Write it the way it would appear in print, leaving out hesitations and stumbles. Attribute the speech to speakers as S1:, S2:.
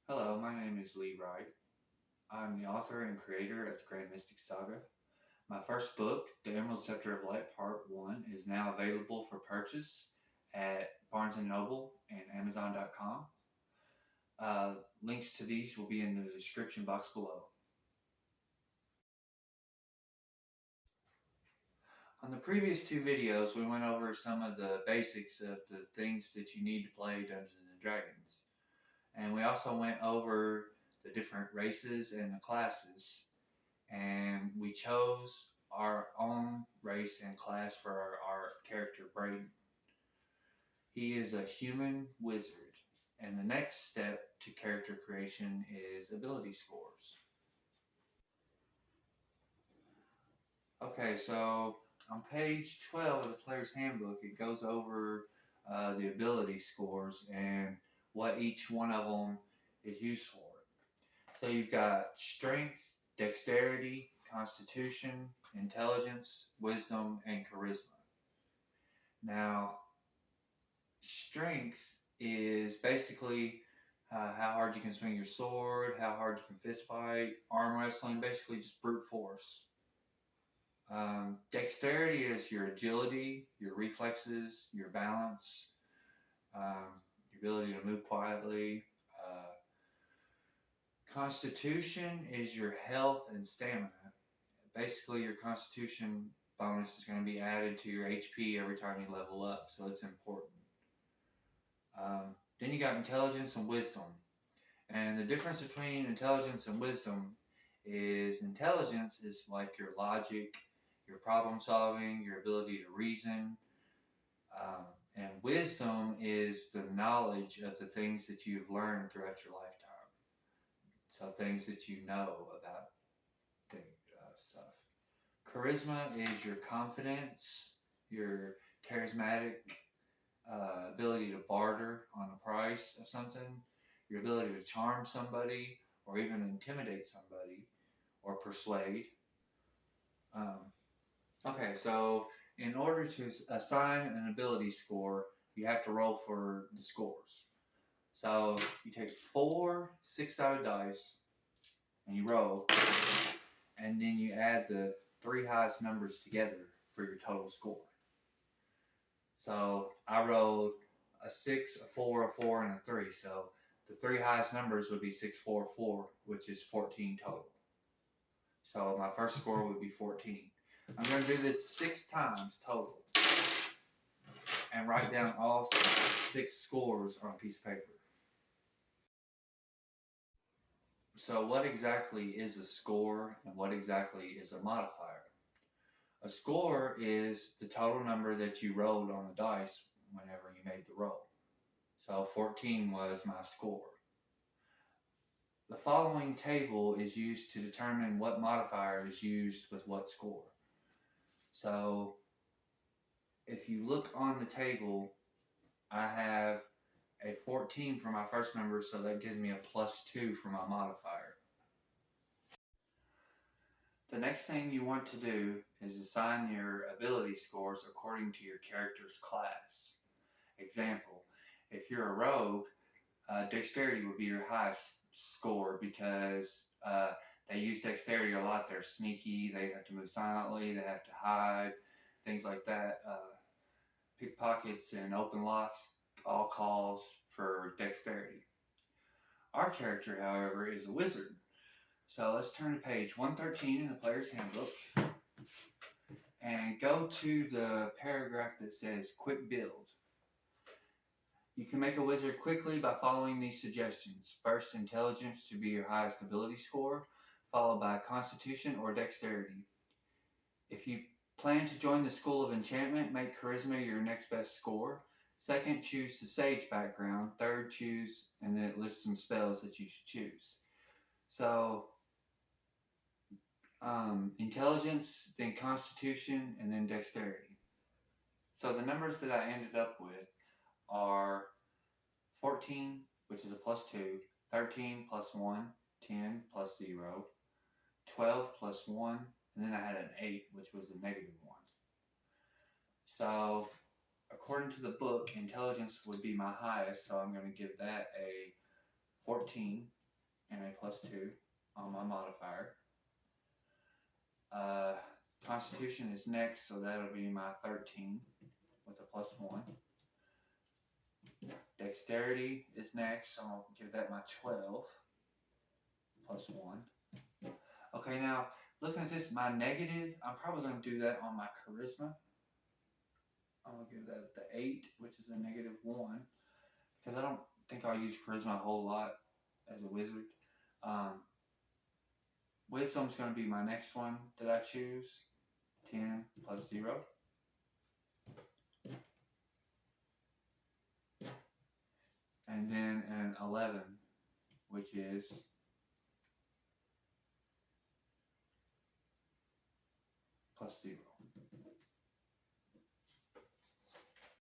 S1: Hello, my name is Lee Wright. I'm the author and creator of the Grand Mystic Saga. My first book, The Emerald Scepter of Light Part 1, is now available for purchase at Barnes & Noble and Amazon.com. Links to these will be in the description box below. On the previous two videos, we went over some of the basics of the things that you need to play Dungeons & Dragons. And we also went over the different races and the classes. And we chose our own race and class for our character, Braden. He is a human wizard, and the next step to character creation is ability scores. Okay, so on page 12 of the player's handbook, it goes over the ability scores and what each one of them is used for. So you've got strength, dexterity, constitution, intelligence, wisdom, and charisma. Now, strength is basically how hard you can swing your sword, how hard you can fist fight, arm wrestling, basically just brute force. Dexterity is your agility, your reflexes, your balance, your ability to move quietly. Constitution is your health and stamina. Basically, your constitution bonus is going to be added to your HP every time you level up, so it's important. Then you got intelligence and wisdom. And the difference between intelligence and wisdom is intelligence is like your logic, your problem solving, your ability to reason. And wisdom is the knowledge of the things that you've learned throughout your lifetime. So things that you know about stuff. Charisma is your confidence, your charismatic ability to barter on the price of something, your ability to charm somebody, or even intimidate somebody, or persuade. Okay, so in order to assign an ability score, you have to roll for the scores. So you take 4 6-sided dice, and you roll, and then you add the 3 highest numbers together for your total score. So I rolled a 6, a 4, a 4, and a 3. So the 3 highest numbers would be 6, 4, 4, which is 14 total. So my first score would be 14. I'm going to do this 6 times total and write down all 6 scores on a piece of paper. So what exactly is a score and what exactly is a modifier? A score is the total number that you rolled on the dice whenever you made the roll. So 14 was my score. The following table is used to determine what modifier is used with what score. So if you look on the table, I have a 14 for my first number, so that gives me a +2 for my modifier. The next thing you want to do is assign your ability scores according to your character's class. Example, if you're a rogue, dexterity would be your highest score because they use dexterity a lot. They're sneaky, they have to move silently, they have to hide, things like that. Pickpockets and open locks all calls for dexterity. Our character, however, is a wizard. So let's turn to page 113 in the player's handbook and go to the paragraph that says quick build. You can make a wizard quickly by following these suggestions. First, intelligence should be your highest ability score, followed by constitution or dexterity. If you plan to join the School of Enchantment, make charisma your next best score. Second, choose the sage background. Third, choose, and then it lists some spells that you should choose. So, intelligence, then constitution, and then dexterity. So the numbers that I ended up with are 14, which is a +2, 13 +1, 10 +0, 12 +1, and then I had an 8, which was a -1. So according to the book, intelligence would be my highest, so I'm going to give that a 14 and a +2 on my modifier. Constitution is next, so that'll be my 13 with a +1. Dexterity is next, so I'll give that my 12 +1. Okay, now looking at this, my negative, I'm probably going to do that on my charisma. I'm going to give that the 8, which is a -1, because I don't think I'll use charisma a whole lot as a wizard. Wisdom's going to be my next one that I choose. 10 +0. And then an 11, which is +0.